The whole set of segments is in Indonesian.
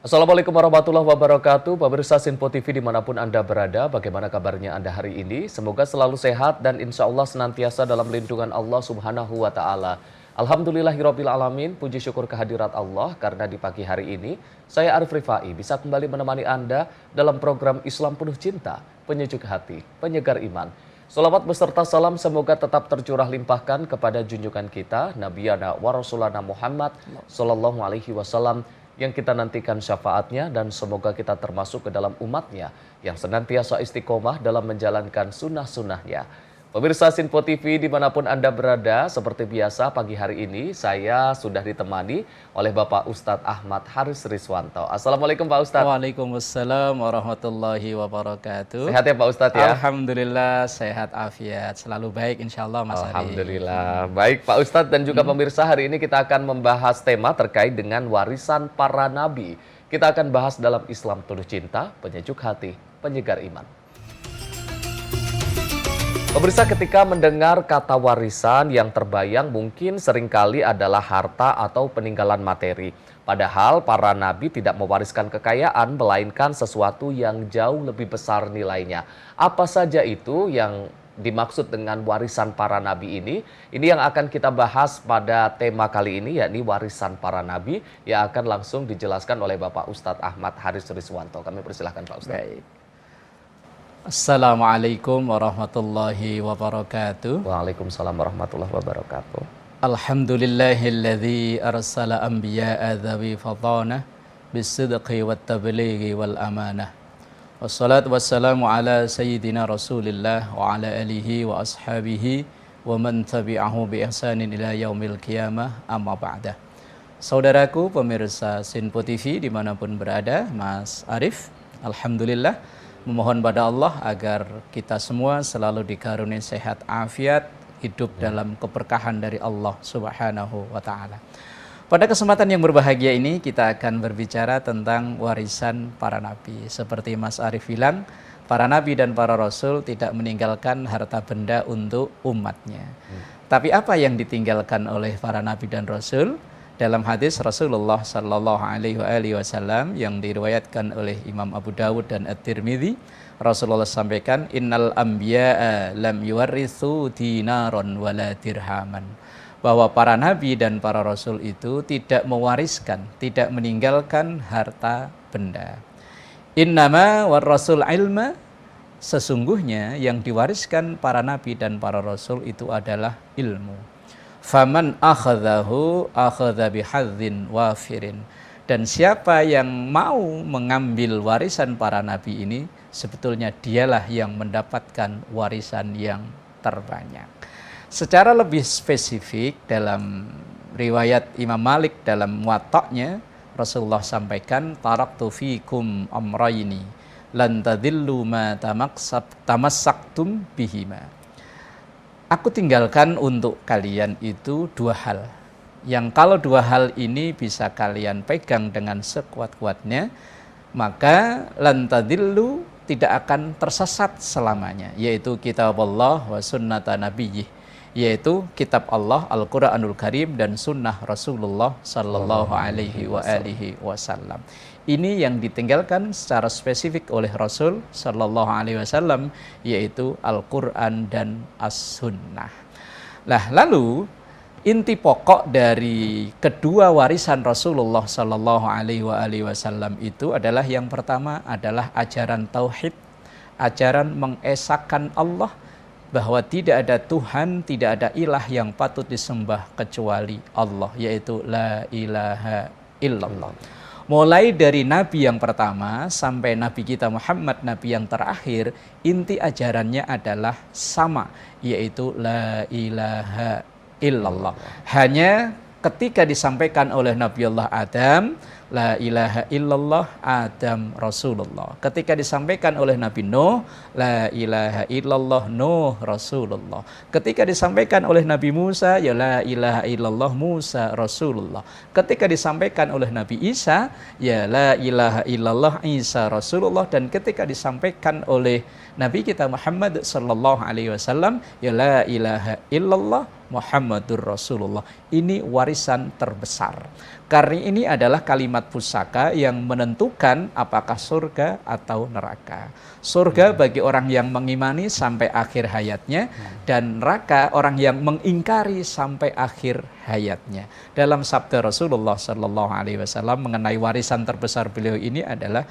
Assalamualaikum warahmatullahi wabarakatuh. Pemirsa Sinpo TV dimanapun Anda berada, bagaimana kabarnya Anda hari ini? Semoga selalu sehat dan insya Allah senantiasa dalam lindungan Allah Subhanahu wa Ta'ala. Alhamdulillahirabbil alamin, puji syukur kehadirat Allah karena di pagi hari ini saya Arif Rifai bisa kembali menemani Anda dalam program Islam Penuh Cinta, penyejuk hati, penyegar iman. Salawat beserta salam semoga tetap tercurah limpahkan kepada junjungan kita Nabiyana wa Rasulana Muhammad sallallahu alaihi wasallam yang kita nantikan syafaatnya dan semoga kita termasuk ke dalam umatnya yang senantiasa istiqomah dalam menjalankan sunnah-sunnahnya. Pemirsa Sinpo TV dimanapun Anda berada, seperti biasa pagi hari ini saya sudah ditemani oleh Bapak Ustadz Ahmad Haris Riswanto. Assalamualaikum Pak Ustadz. Waalaikumsalam warahmatullahi wabarakatuh. Sehat ya Pak Ustadz ya? Alhamdulillah sehat afiat, selalu baik insya Allah Mas Ari. Alhamdulillah. Baik Pak Ustadz dan juga pemirsa, hari ini kita akan membahas tema terkait dengan warisan para nabi. Kita akan bahas dalam Islam Penuh Cinta, penyejuk hati, penyegar iman. Pemirsa, ketika mendengar kata warisan yang terbayang mungkin seringkali adalah harta atau peninggalan materi. Padahal para nabi tidak mewariskan kekayaan melainkan sesuatu yang jauh lebih besar nilainya. Apa saja itu yang dimaksud dengan warisan para nabi ini? Ini yang akan kita bahas pada tema kali ini, yakni warisan para nabi, yang akan langsung dijelaskan oleh Bapak Ustadz Ahmad Haris Riswanto. Kami persilahkan Pak Ustadz. Baik. Assalamualaikum warahmatullahi wabarakatuh. Waalaikumsalam warahmatullahi wabarakatuh. Alhamdulillahilladzi arsala anbiya'a dzawi fadana bisidqi wat tablighi wal amanah. Wassalatu wassalamu ala sayyidina Rasulillah wa ala alihi wa ashabihi wa man tabi'ahu bi ihsanin ila yaumil qiyamah, amma ba'da. Saudaraku pemirsa Sinpo TV dimanapun berada, Mas Arif, alhamdulillah memohon pada Allah agar kita semua selalu dikaruniai sehat afiat, hidup dalam keberkahan dari Allah Subhanahu wa Ta'ala. Pada kesempatan yang berbahagia ini kita akan berbicara tentang warisan para nabi. Seperti Mas Arif bilang, para nabi dan para rasul tidak meninggalkan harta benda untuk umatnya. Tapi apa yang ditinggalkan oleh para nabi dan rasul? Dalam hadis Rasulullah Sallallahu Alaihi Wasallam yang diriwayatkan oleh Imam Abu Dawud dan At-Tirmidzi, Rasulullah sampaikan, Innal anbiya'a lam yuwarithu dinaron wala dirhaman. Bahwa para nabi dan para rasul itu tidak mewariskan, tidak meninggalkan harta benda. Innama war rasul ilma, sesungguhnya yang diwariskan para nabi dan para rasul itu adalah ilmu. Faman akhadhahu akhadha bihadzin wafirin. Dan siapa yang mau mengambil warisan para nabi ini, sebetulnya dialah yang mendapatkan warisan yang terbanyak. Secara lebih spesifik dalam riwayat Imam Malik dalam Muwatta'nya, Rasulullah sampaikan, taraktu fikum amrayni lan tadillu ma tamassaktum bihima. Aku tinggalkan untuk kalian itu dua hal. Yang kalau dua hal ini bisa kalian pegang dengan sekuat-kuatnya, maka lantadillu, tidak akan tersesat selamanya. Yaitu kitab Allah wa sunnata nabiyyih. Yaitu kitab Allah, Al-Quranul Karim, dan sunnah Rasulullah Sallallahu Alaihi Wasallam. Ini yang ditinggalkan secara spesifik oleh Rasul Sallallahu Alaihi Wasallam, yaitu Al-Quran dan As-Sunnah. Nah, lalu inti pokok dari kedua warisan Rasulullah Sallallahu Alaihi Wasallam itu adalah, yang pertama adalah ajaran tauhid, ajaran mengesahkan Allah, bahwa tidak ada Tuhan, tidak ada ilah yang patut disembah kecuali Allah, yaitu la ilaha illallah. Mulai dari Nabi yang pertama sampai Nabi kita Muhammad, Nabi yang terakhir, inti ajarannya adalah sama, yaitu la ilaha illallah. Hanya ketika disampaikan oleh Nabi Allah Adam, la ilaha illallah Adam Rasulullah. Ketika disampaikan oleh Nabi Nuh, la ilaha illallah Nuh Rasulullah. Ketika disampaikan oleh Nabi Musa, ya la ilaha illallah Musa Rasulullah. Ketika disampaikan oleh Nabi Isa, ya la ilaha illallah Isa Rasulullah. Dan ketika disampaikan oleh Nabi kita Muhammad sallallahu alaihi wasallam, ya la ilaha illallah Muhammadur Rasulullah. Ini warisan terbesar. Karena ini adalah kalimat pusaka yang menentukan apakah surga atau neraka. Surga bagi orang yang mengimani sampai akhir hayatnya, dan neraka orang yang mengingkari sampai akhir hayatnya. Dalam sabda Rasulullah Sallallahu Alaihi Wasallam mengenai warisan terbesar beliau ini adalah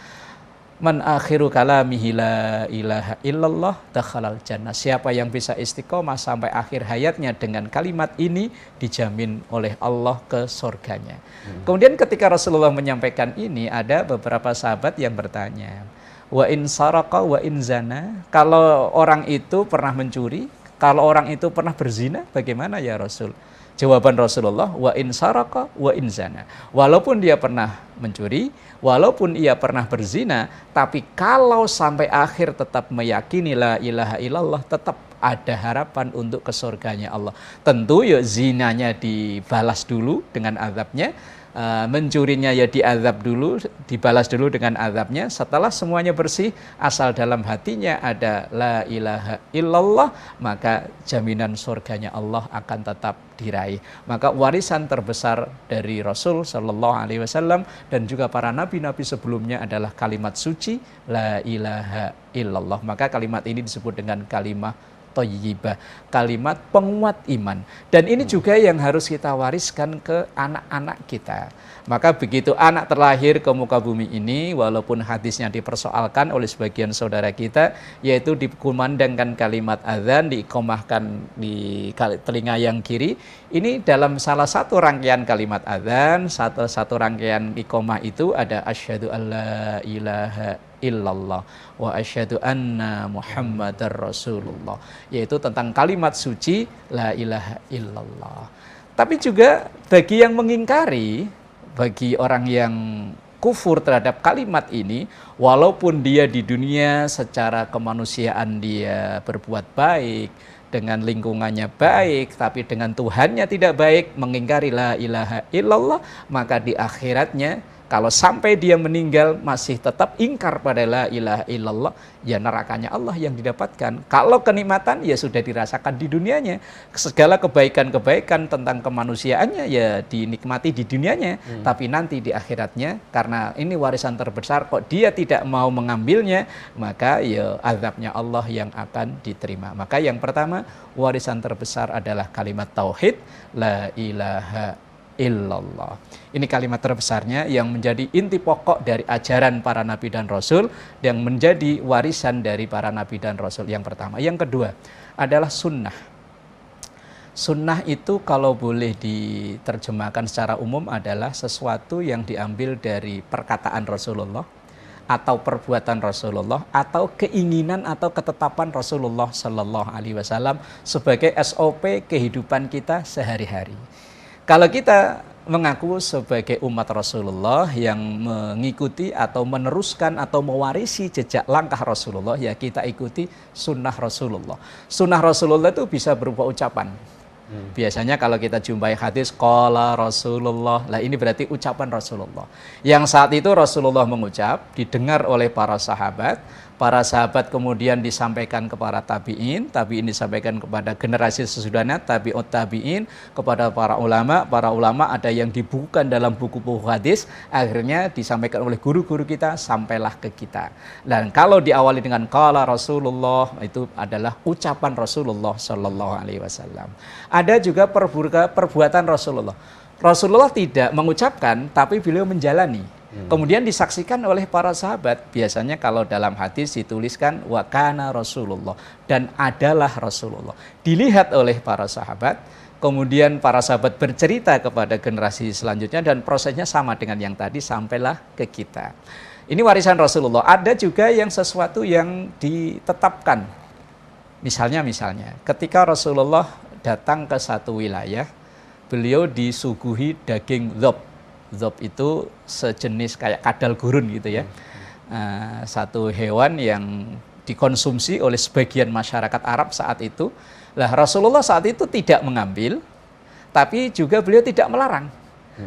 man akhiru kalamihi la ilaha illallah dakhalal jannah. Siapa yang bisa istiqomah sampai akhir hayatnya dengan kalimat ini, dijamin oleh Allah ke surganya. Kemudian ketika Rasulullah menyampaikan ini, ada beberapa sahabat yang bertanya, wa in saraqa wa in zana, kalau orang itu pernah mencuri, kalau orang itu pernah berzina, bagaimana ya Rasul? Jawaban Rasulullah, wa in saraqa wa in zana. Walaupun dia pernah mencuri, walaupun ia pernah berzina, tapi kalau sampai akhir tetap meyakini la ilaha illallah, tetap ada harapan untuk ke surganya Allah. Tentu ya zinanya dibalas dulu dengan azabnya, mencurinya ya diazab dulu, dibalas dulu dengan azabnya. Setelah semuanya bersih, asal dalam hatinya ada la ilaha illallah, maka jaminan surganya Allah akan tetap diraih. Maka warisan terbesar dari Rasul Sallallahu Alaihi Wasallam dan juga para nabi-nabi sebelumnya adalah kalimat suci la ilaha illallah. Maka kalimat ini disebut dengan kalimat thayyibah, kalimat penguat iman. Dan ini juga yang harus kita wariskan ke anak-anak kita. Maka begitu anak terlahir ke muka bumi ini, walaupun hadisnya dipersoalkan oleh sebagian saudara kita, yaitu dikumandangkan kalimat azan, diiqomahkan di telinga yang kiri. Ini dalam salah satu rangkaian kalimat azan, satu rangkaian iqomah itu ada asyhadu alla ilaha illallah wa asyhadu anna Muhammadar Rasulullah, yaitu tentang kalimat suci la ilaha illallah. Tapi juga bagi yang mengingkari, bagi orang yang kufur terhadap kalimat ini, walaupun dia di dunia secara kemanusiaan dia berbuat baik, dengan lingkungannya baik, tapi dengan Tuhannya tidak baik, mengingkari la ilaha illallah, maka di akhiratnya kalau sampai dia meninggal masih tetap ingkar pada la ilaha illallah, ya nerakanya Allah yang didapatkan. Kalau kenikmatan ya sudah dirasakan di dunianya. Segala kebaikan-kebaikan tentang kemanusiaannya ya dinikmati di dunianya. Tapi nanti di akhiratnya, karena ini warisan terbesar, kok dia tidak mau mengambilnya, maka ya azabnya Allah yang akan diterima. Maka yang pertama, warisan terbesar adalah kalimat tauhid, la ilaha illallah. Ini kalimat terbesarnya yang menjadi inti pokok dari ajaran para nabi dan rasul, yang menjadi warisan dari para nabi dan rasul yang pertama. Yang kedua adalah sunnah. Sunnah itu kalau boleh diterjemahkan secara umum adalah sesuatu yang diambil dari perkataan Rasulullah, atau perbuatan Rasulullah, atau keinginan atau ketetapan Rasulullah Sallallahu Alaihi Wasallam sebagai SOP kehidupan kita sehari-hari. Kalau kita mengaku sebagai umat Rasulullah yang mengikuti atau meneruskan atau mewarisi jejak langkah Rasulullah, ya kita ikuti sunnah Rasulullah. Sunnah Rasulullah itu bisa berupa ucapan. Biasanya kalau kita jumpai hadis qala Rasulullah, lah ini berarti ucapan Rasulullah. Yang saat itu Rasulullah mengucap, didengar oleh para sahabat kemudian disampaikan kepada tabi'in disampaikan kepada generasi sesudahnya, tabi'ut tabi'in, kepada para ulama ada yang dibukukan dalam buku-buku hadis, akhirnya disampaikan oleh guru-guru kita, sampailah ke kita. Dan kalau diawali dengan qala Rasulullah, itu adalah ucapan Rasulullah Sallallahu Alaihi Wasallam. Ada juga perbuatan Rasulullah. Rasulullah tidak mengucapkan, tapi beliau menjalani. Kemudian disaksikan oleh para sahabat. Biasanya kalau dalam hadis dituliskan wa kana Rasulullah, dan adalah Rasulullah. Dilihat oleh para sahabat, kemudian para sahabat bercerita kepada generasi selanjutnya, dan prosesnya sama dengan yang tadi, sampailah ke kita. Ini warisan Rasulullah. Ada juga yang sesuatu yang ditetapkan. Misalnya ketika Rasulullah datang ke satu wilayah, beliau disuguhi daging dhab. Dhab itu sejenis kayak kadal gurun gitu ya. Satu hewan yang dikonsumsi oleh sebagian masyarakat Arab saat itu. Lah Rasulullah saat itu tidak mengambil, tapi juga beliau tidak melarang.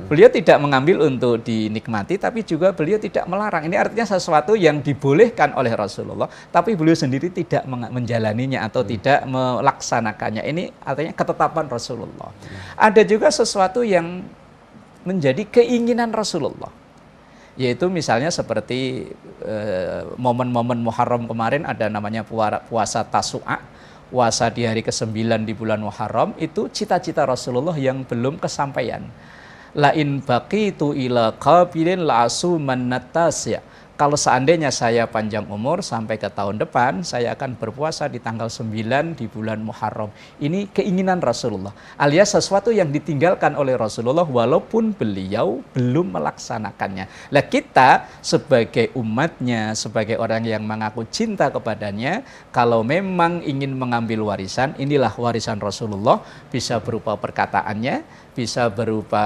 Beliau tidak mengambil untuk dinikmati, tapi juga beliau tidak melarang. Ini artinya sesuatu yang dibolehkan oleh Rasulullah, tapi beliau sendiri tidak menjalaninya atau tidak melaksanakannya. Ini artinya ketetapan Rasulullah. Ada juga sesuatu yang menjadi keinginan Rasulullah, yaitu misalnya seperti momen-momen Muharram kemarin ada namanya puasa Tasu'a, puasa di hari ke-9 di bulan Muharram, itu cita-cita Rasulullah yang belum kesampaian. Lain baqitu ila qabilin la'asuman natasya. Kalau seandainya saya panjang umur sampai ke tahun depan, saya akan berpuasa di tanggal 9 di bulan Muharram. Ini keinginan Rasulullah, alias sesuatu yang ditinggalkan oleh Rasulullah walaupun beliau belum melaksanakannya. Lah kita sebagai umatnya, sebagai orang yang mengaku cinta kepadanya, kalau memang ingin mengambil warisan, inilah warisan Rasulullah, bisa berupa perkataannya, bisa berupa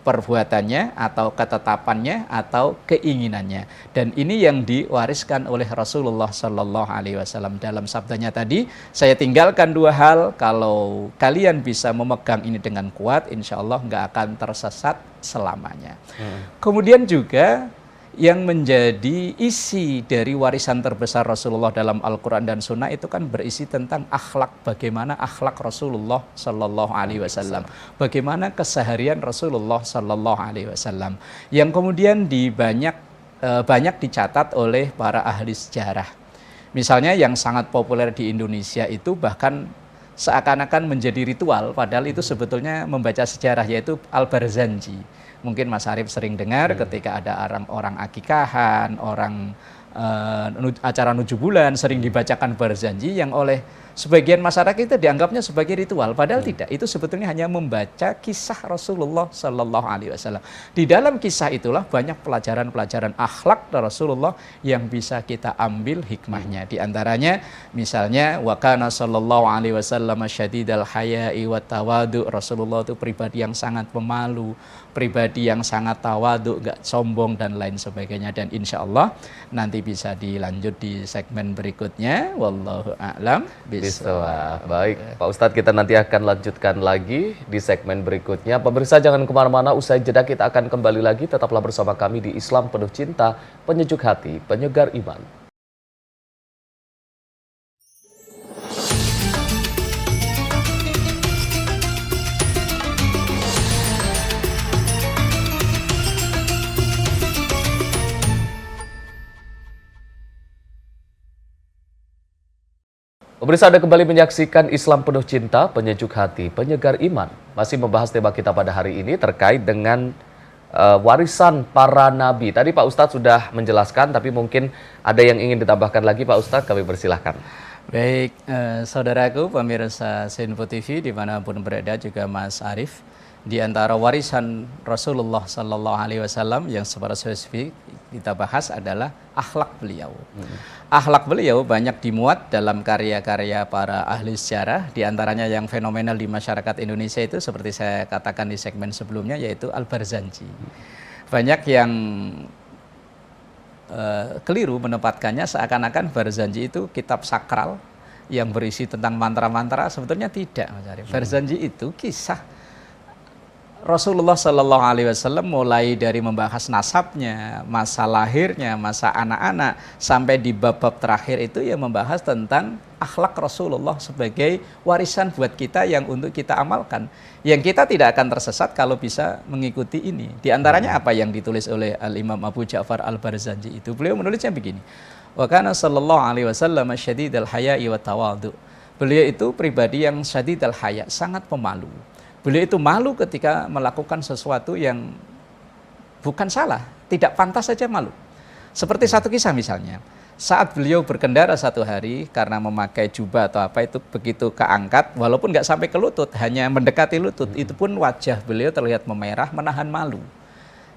perbuatannya atau ketetapannya atau keinginannya. Dan ini yang diwariskan oleh Rasulullah Sallallahu Alaihi Wasallam dalam sabdanya tadi, saya tinggalkan dua hal, kalau kalian bisa memegang ini dengan kuat, insya Allah nggak akan tersesat selamanya. Kemudian juga yang menjadi isi dari warisan terbesar Rasulullah dalam Al-Quran dan Sunnah itu kan berisi tentang akhlak, bagaimana akhlak Rasulullah Sallallahu Alaihi Wasallam, bagaimana keseharian Rasulullah Sallallahu Alaihi Wasallam, yang kemudian banyak dicatat oleh para ahli sejarah. Misalnya yang sangat populer di Indonesia itu bahkan seakan-akan menjadi ritual, padahal itu sebetulnya membaca sejarah, yaitu Al-Barzanji. Mungkin Mas Arief sering dengar ketika ada orang akikahan, acara 7 bulan sering dibacakan Barzanji yang oleh sebagian masyarakat itu dianggapnya sebagai ritual, padahal tidak. Itu sebetulnya hanya membaca kisah Rasulullah Sallallahu Alaihi Wasallam. Di dalam kisah itulah banyak pelajaran-pelajaran akhlak dari Rasulullah yang bisa kita ambil hikmahnya. Di antaranya misalnya wa kana sallallahu alaihi wasallam syadidal haya'i wa tawadu. Rasulullah itu pribadi yang sangat pemalu, pribadi yang sangat tawadu, enggak sombong dan lain sebagainya. Dan insya Allah nanti bisa dilanjut di segmen berikutnya. Wallahu a'lam. Baik, Pak Ustadz, kita nanti akan lanjutkan lagi di segmen berikutnya. Pemirsa jangan kemana-mana, usai jeda kita akan kembali lagi. Tetaplah bersama kami di Islam Penuh Cinta, penyejuk hati, penyegar iman. Pemirsa, Anda kembali menyaksikan Islam Penuh Cinta, penyejuk hati, penyegar iman. Masih membahas tema kita pada hari ini terkait dengan warisan para nabi. Tadi Pak Ustadz sudah menjelaskan, tapi mungkin ada yang ingin ditambahkan lagi Pak Ustadz, kami persilahkan. Baik, saudaraku pemirsa Sinfo TV dimanapun berada, juga Mas Arief, di antara warisan Rasulullah Sallallahu Alaihi Wasallam yang secara spesifik kita bahas adalah akhlak beliau. Akhlak beliau banyak dimuat dalam karya-karya para ahli sejarah, di antaranya yang fenomenal di masyarakat Indonesia itu seperti saya katakan di segmen sebelumnya, yaitu Al-Barzanji. Banyak yang keliru menempatkannya seakan-akan Barzanji itu kitab sakral yang berisi tentang mantra-mantra. Sebetulnya tidak, Mas Arief. Barzanji itu kisah Rasulullah Sallallahu Alaihi Wasallam, mulai dari membahas nasabnya, masa lahirnya, masa anak-anak, sampai di bab-bab terakhir itu yang membahas tentang akhlak Rasulullah sebagai warisan buat kita yang untuk kita amalkan, yang kita tidak akan tersesat kalau bisa mengikuti ini. Di antaranya apa yang ditulis oleh Al-Imam Abu Ja'far Al-Barzanji itu, beliau menulisnya begini: wa kana sallallahu alaihi wasallam syadidal haya'i wa tawadu. Beliau itu pribadi yang syadidal haya, sangat pemalu. Beliau itu malu ketika melakukan sesuatu yang bukan salah, tidak pantas saja malu. Seperti satu kisah misalnya, saat beliau berkendara satu hari karena memakai jubah atau apa itu begitu keangkat, walaupun nggak sampai ke lutut, hanya mendekati lutut, itu pun wajah beliau terlihat memerah, menahan malu.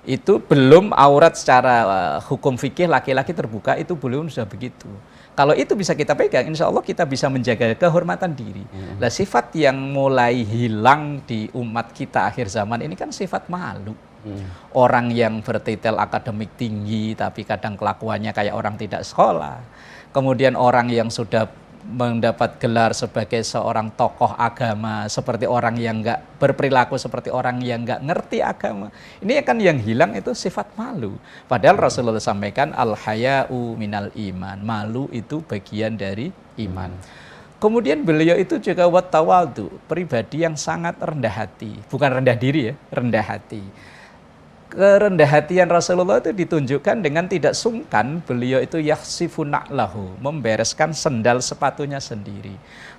Itu belum aurat secara hukum fikih laki-laki terbuka, itu belum sudah begitu. Kalau itu bisa kita pegang, insya Allah kita bisa menjaga kehormatan diri. Nah, sifat yang mulai hilang di umat kita akhir zaman ini kan sifat malu. Orang yang bertitel akademik tinggi, tapi kadang kelakuannya kayak orang tidak sekolah. Kemudian orang yang sudah mendapat gelar sebagai seorang tokoh agama, seperti orang yang nggak berperilaku seperti orang yang nggak ngerti agama. Ini kan yang hilang itu sifat malu. Padahal Rasulullah sampaikan al-haya'u minal iman. Malu itu bagian dari iman. Kemudian beliau itu juga wattawadu, pribadi yang sangat rendah hati. Bukan rendah diri ya, rendah hati. Kerendah hatian Rasulullah itu ditunjukkan dengan tidak sungkan beliau itu yakhsifu na'lahu, membereskan sendal sepatunya sendiri.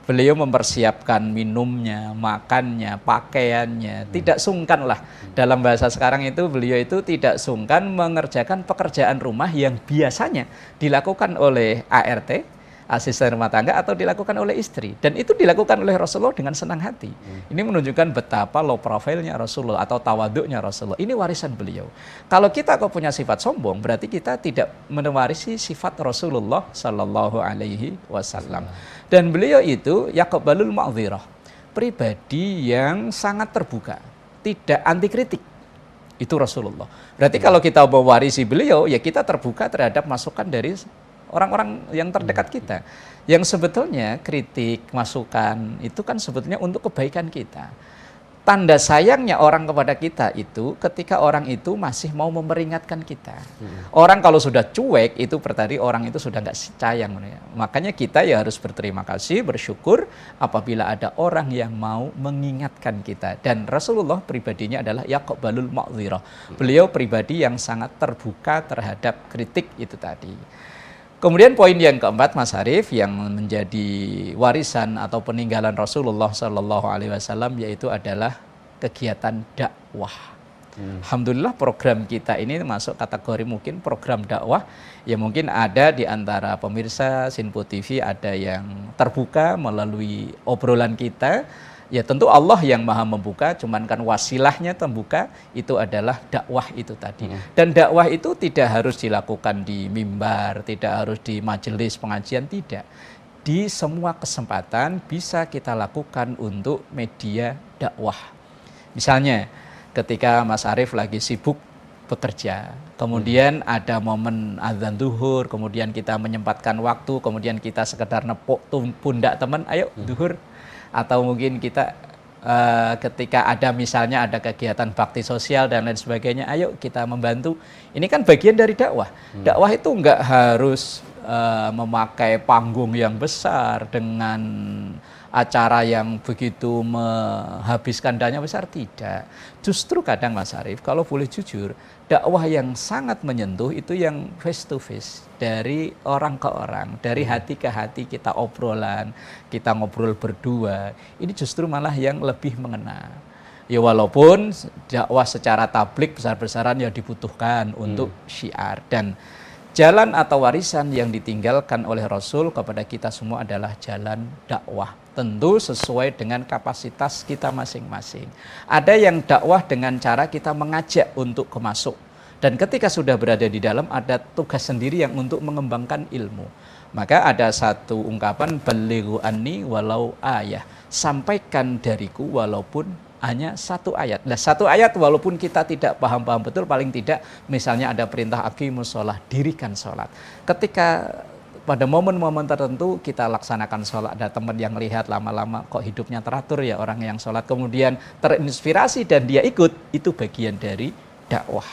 Beliau mempersiapkan minumnya, makannya, pakaiannya, tidak sungkan lah. Dalam bahasa sekarang itu beliau itu tidak sungkan mengerjakan pekerjaan rumah yang biasanya dilakukan oleh ART, asisten rumah tangga, atau dilakukan oleh istri, dan itu dilakukan oleh Rasulullah dengan senang hati. Ini menunjukkan betapa low profile-nya Rasulullah atau tawaduknya Rasulullah. Ini warisan beliau. Kalau kita kok punya sifat sombong, berarti kita tidak mewarisi sifat Rasulullah Sallallahu Alaihi Wasallam. Dan beliau itu yaqbalul ma'dzirah, pribadi yang sangat terbuka, tidak anti kritik. Itu Rasulullah. Berarti kalau kita mewarisi beliau, ya kita terbuka terhadap masukan dari orang-orang yang terdekat kita, yang sebetulnya kritik, masukan itu kan sebetulnya untuk kebaikan kita. Tanda sayangnya orang kepada kita itu ketika orang itu masih mau memperingatkan kita. Orang kalau sudah cuek itu berarti orang itu sudah nggak sayang. Makanya kita ya harus berterima kasih, bersyukur apabila ada orang yang mau mengingatkan kita. Dan Rasulullah pribadinya adalah yaqbalul ma'dzirah. Beliau pribadi yang sangat terbuka terhadap kritik itu tadi. Kemudian poin yang keempat, Mas Arief, yang menjadi warisan atau peninggalan Rasulullah Sallallahu Alaihi Wasallam yaitu adalah kegiatan dakwah. Alhamdulillah program kita ini masuk kategori mungkin program dakwah. Ya mungkin ada di antara pemirsa Sinpo TV ada yang terbuka melalui obrolan kita. Ya tentu Allah yang maha membuka, cuman kan wasilahnya terbuka itu adalah dakwah itu tadi. Dan dakwah itu tidak harus dilakukan di mimbar, tidak harus di majelis pengajian, tidak. Di semua kesempatan bisa kita lakukan untuk media dakwah. Misalnya ketika Mas Arief lagi sibuk bekerja, kemudian ada momen azan zuhur, kemudian kita menyempatkan waktu, kemudian kita sekedar nepuk pundak teman, ayo zuhur. Atau mungkin kita ketika ada misalnya ada kegiatan bakti sosial dan lain sebagainya, ayo kita membantu. Ini kan bagian dari dakwah. Dakwah itu enggak harus memakai panggung yang besar dengan acara yang begitu menghabiskan dana besar, tidak. Justru kadang Mas Arief, kalau boleh jujur, dakwah yang sangat menyentuh itu yang face to face, dari orang ke orang, dari hati ke hati, kita obrolan, kita ngobrol berdua, ini justru malah yang lebih mengena. Ya walaupun dakwah secara tablik besar-besaran ya dibutuhkan untuk syiar, dan jalan atau warisan yang ditinggalkan oleh Rasul kepada kita semua adalah jalan dakwah. Tentu sesuai dengan kapasitas kita masing-masing. Ada yang dakwah dengan cara kita mengajak untuk masuk. Dan ketika sudah berada di dalam, ada tugas sendiri yang untuk mengembangkan ilmu. Maka ada satu ungkapan, balighu anni walau ayah. Sampaikan dariku walaupun hanya satu ayat. Nah, satu ayat walaupun kita tidak paham-paham betul, paling tidak misalnya ada perintah aqimus sholah, dirikan sholat. Ketika pada momen-momen tertentu kita laksanakan sholat, ada teman yang lihat lama-lama kok hidupnya teratur ya orang yang sholat, kemudian terinspirasi dan dia ikut, itu bagian dari dakwah.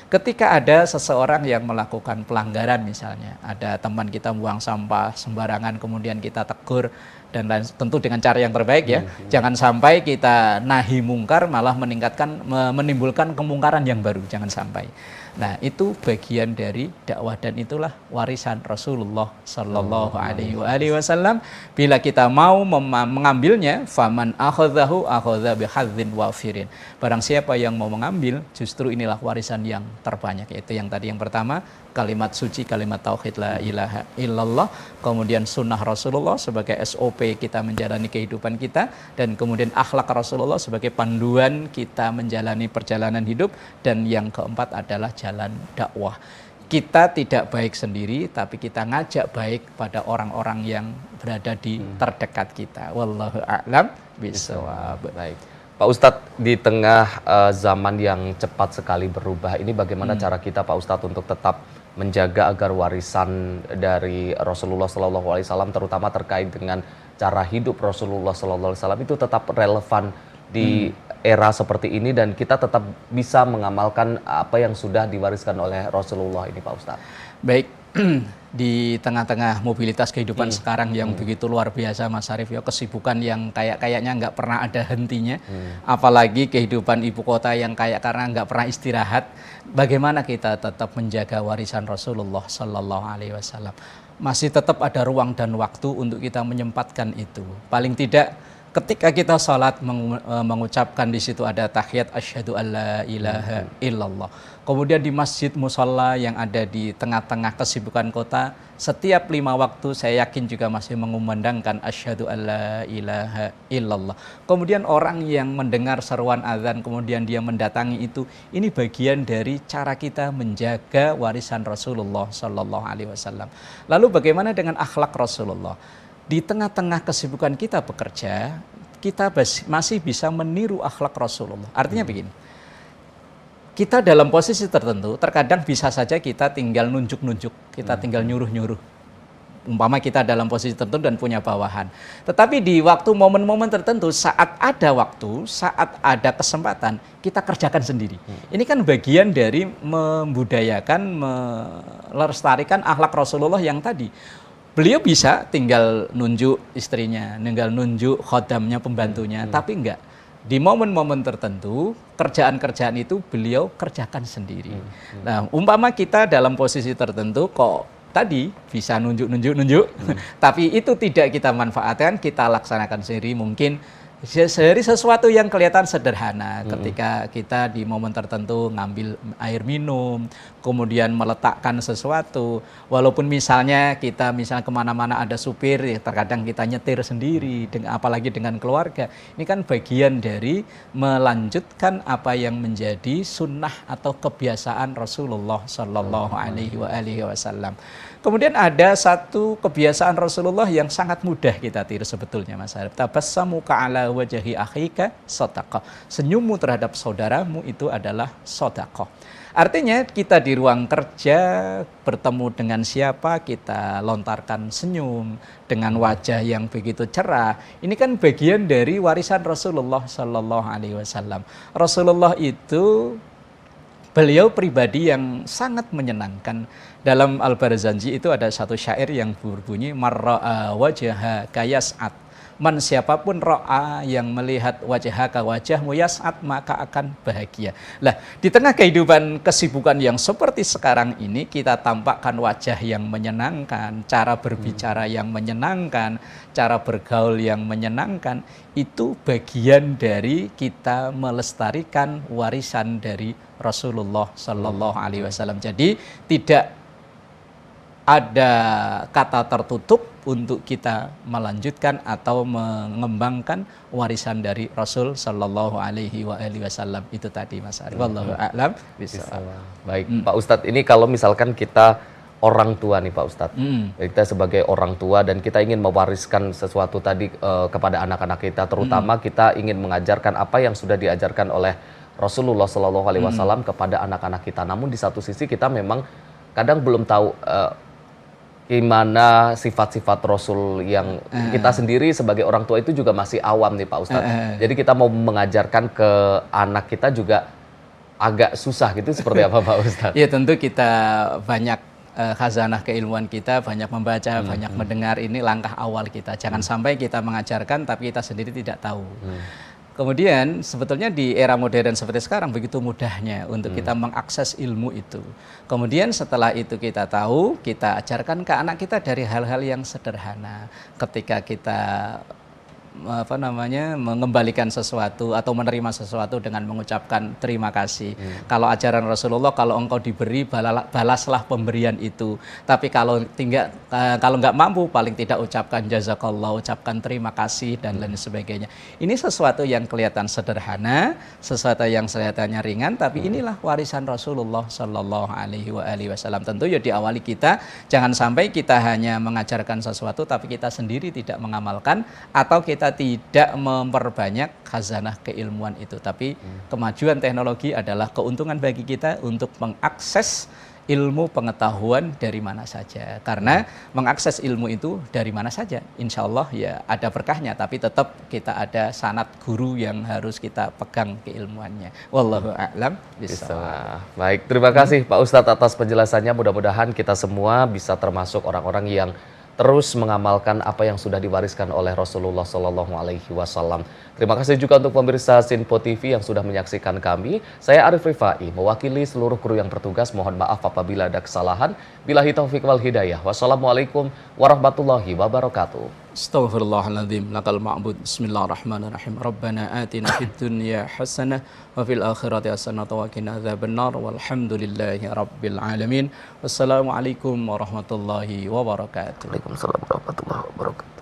Ketika ada seseorang yang melakukan pelanggaran, misalnya ada teman kita buang sampah sembarangan, kemudian kita tegur dan lain, tentu dengan cara yang terbaik ya. Jangan sampai kita nahi mungkar malah menimbulkan kemungkaran yang baru, jangan sampai. Nah, itu bagian dari dakwah dan itulah warisan Rasulullah Sallallahu Alaihi Wasallam. Bila kita mau mengambilnya, faman akhadzahu akhadza bihadzin wafirin. Barang siapa yang mau mengambil, justru inilah warisan yang terbanyak, yaitu yang tadi yang pertama, kalimat suci, kalimat tauhid la ilaha illallah, kemudian sunnah Rasulullah sebagai SOP kita menjalani kehidupan kita, dan kemudian akhlak Rasulullah sebagai panduan kita menjalani perjalanan hidup, dan yang keempat adalah jalan dakwah. Kita tidak baik sendiri, tapi kita ngajak baik pada orang-orang yang berada di terdekat kita. Wallahu a'lam bishawab. Baik. Pak Ustadz, di tengah zaman yang cepat sekali berubah, ini bagaimana cara kita Pak Ustadz untuk tetap menjaga agar warisan dari Rasulullah SAW terutama terkait dengan cara hidup Rasulullah SAW itu tetap relevan di era seperti ini dan kita tetap bisa mengamalkan apa yang sudah diwariskan oleh Rasulullah ini, Pak Ustadz. Baik, di tengah-tengah mobilitas kehidupan sekarang yang begitu luar biasa, Mas Arief, ya, kesibukan yang kayaknya nggak pernah ada hentinya, apalagi kehidupan ibu kota yang karena nggak pernah istirahat. Bagaimana kita tetap menjaga warisan Rasulullah Sallallahu Alaihi Wasallam? Masih tetap ada ruang dan waktu untuk kita menyempatkan itu. Paling tidak ketika kita sholat mengucapkan di situ ada tahiyat asyhadu alla ilaha illallah. Kemudian di masjid musalla yang ada di tengah-tengah kesibukan kota, setiap 5 waktu saya yakin juga masih mengumandangkan asyhadu alla ilaha illallah. Kemudian orang yang mendengar seruan azan kemudian dia mendatangi itu, ini bagian dari cara kita menjaga warisan Rasulullah Sallallahu Alaihi Wasallam. Lalu bagaimana dengan akhlak Rasulullah? Di tengah-tengah kesibukan kita bekerja, kita masih bisa meniru akhlak Rasulullah. Artinya begini, kita dalam posisi tertentu, terkadang bisa saja kita tinggal nunjuk-nunjuk, kita tinggal nyuruh-nyuruh. Umpama kita dalam posisi tertentu dan punya bawahan. Tetapi di waktu momen-momen tertentu, saat ada waktu, saat ada kesempatan, kita kerjakan sendiri. Ini kan bagian dari membudayakan, melestarikan akhlak Rasulullah yang tadi. Beliau bisa tinggal nunjuk istrinya, tinggal nunjuk khodamnya, pembantunya, tapi enggak. Di momen-momen tertentu, kerjaan-kerjaan itu beliau kerjakan sendiri. Nah, umpama kita dalam posisi tertentu kok tadi bisa nunjuk, tapi itu tidak kita manfaatkan, kita laksanakan sendiri, mungkin dari sesuatu yang kelihatan sederhana ketika kita di momen tertentu ngambil air minum, kemudian meletakkan sesuatu, walaupun misalnya kita kemana-mana ada supir, ya terkadang kita nyetir sendiri, apalagi dengan keluarga, ini kan bagian dari melanjutkan apa yang menjadi sunnah atau kebiasaan Rasulullah Sallallahu Alaihi Wasallam. Kemudian ada satu kebiasaan Rasulullah yang sangat mudah kita tiru sebetulnya, Mas Arief. Tabassamu ka'ala wajhi akhika shadaqah. Senyummu terhadap saudaramu itu adalah shadaqah. Artinya kita di ruang kerja bertemu dengan siapa, kita lontarkan senyum dengan wajah yang begitu cerah. Ini kan bagian dari warisan Rasulullah Sallallahu Alaihi Wasallam. Rasulullah itu beliau pribadi yang sangat menyenangkan. Dalam Al-Barzanji itu ada satu syair yang berbunyi marra'a wajha kayas'at. Man siapapun ro'a yang melihat wajhaka wajahmu yas'at maka akan bahagia. Lah, di tengah kehidupan kesibukan yang seperti sekarang ini kita tampakkan wajah yang menyenangkan, cara berbicara yang menyenangkan, cara bergaul yang menyenangkan, itu bagian dari kita melestarikan warisan dari Rasulullah Sallallahu Alaihi Wasallam. Jadi tidak ada kata tertutup untuk kita melanjutkan atau mengembangkan warisan dari Rasul Sallallahu Alaihi Wasallam itu tadi, Mas Arief. Wallahu a'lam bishawab. Baik, Pak Ustadz, ini kalau misalkan kita orang tua nih Pak Ustadz, kita sebagai orang tua dan kita ingin mewariskan sesuatu tadi kepada anak-anak kita, terutama kita ingin mengajarkan apa yang sudah diajarkan oleh Rasulullah Sallallahu Alaihi Wasallam kepada anak-anak kita. Namun di satu sisi kita memang kadang belum tahu gimana sifat-sifat Rasul yang kita sendiri sebagai orang tua itu juga masih awam nih Pak Ustadz. Jadi kita mau mengajarkan ke anak kita juga agak susah gitu, seperti apa Pak Ustadz? Ya tentu kita banyak khazanah keilmuan kita, banyak membaca, banyak mendengar, ini langkah awal kita. Jangan sampai kita mengajarkan tapi kita sendiri tidak tahu. Kemudian sebetulnya di era modern seperti sekarang begitu mudahnya untuk kita mengakses ilmu itu. Kemudian setelah itu kita tahu, kita ajarkan ke anak kita dari hal-hal yang sederhana. Ketika kita mengembalikan sesuatu atau menerima sesuatu dengan mengucapkan terima kasih. Kalau ajaran Rasulullah, kalau engkau diberi balaslah pemberian itu. Tapi kalau nggak mampu, paling tidak ucapkan jazakallah, ucapkan terima kasih dan lain sebagainya. Ini sesuatu yang kelihatan sederhana, sesuatu yang kelihatannya ringan, tapi inilah warisan Rasulullah Sallallahu Alaihi Wasallam. Tentu ya diawali kita, jangan sampai kita hanya mengajarkan sesuatu tapi kita sendiri tidak mengamalkan atau kita tidak memperbanyak khazanah keilmuan itu. Tapi kemajuan teknologi adalah keuntungan bagi kita untuk mengakses ilmu pengetahuan dari mana saja. Karena mengakses ilmu itu dari mana saja, insya Allah ya ada berkahnya, tapi tetap kita ada sanad guru yang harus kita pegang keilmuannya. Wallahu a'lam bishawab. Baik, terima kasih Pak Ustadz atas penjelasannya. Mudah-mudahan kita semua bisa termasuk orang-orang yang terus mengamalkan apa yang sudah diwariskan oleh Rasulullah Shallallahu Alaihi Wasallam. Terima kasih juga untuk pemirsa Sinpo TV yang sudah menyaksikan kami. Saya Arif Rifai, mewakili seluruh kru yang bertugas. Mohon maaf apabila ada kesalahan. Billahi taufiq wal hidayah. Wassalamualaikum warahmatullahi wabarakatuh. Astaghfirullahaladzim, lakal ma'bud. Bismillahirrahmanirrahim. Rabbana atina fid dunya hasanah wa fil akhirati hasanah wa qina adzabannar. Walhamdulillahi rabbil alamin. Wassalamualaikum warahmatullahi wabarakatuh. Waalaikumsalam warahmatullahi wabarakatuh.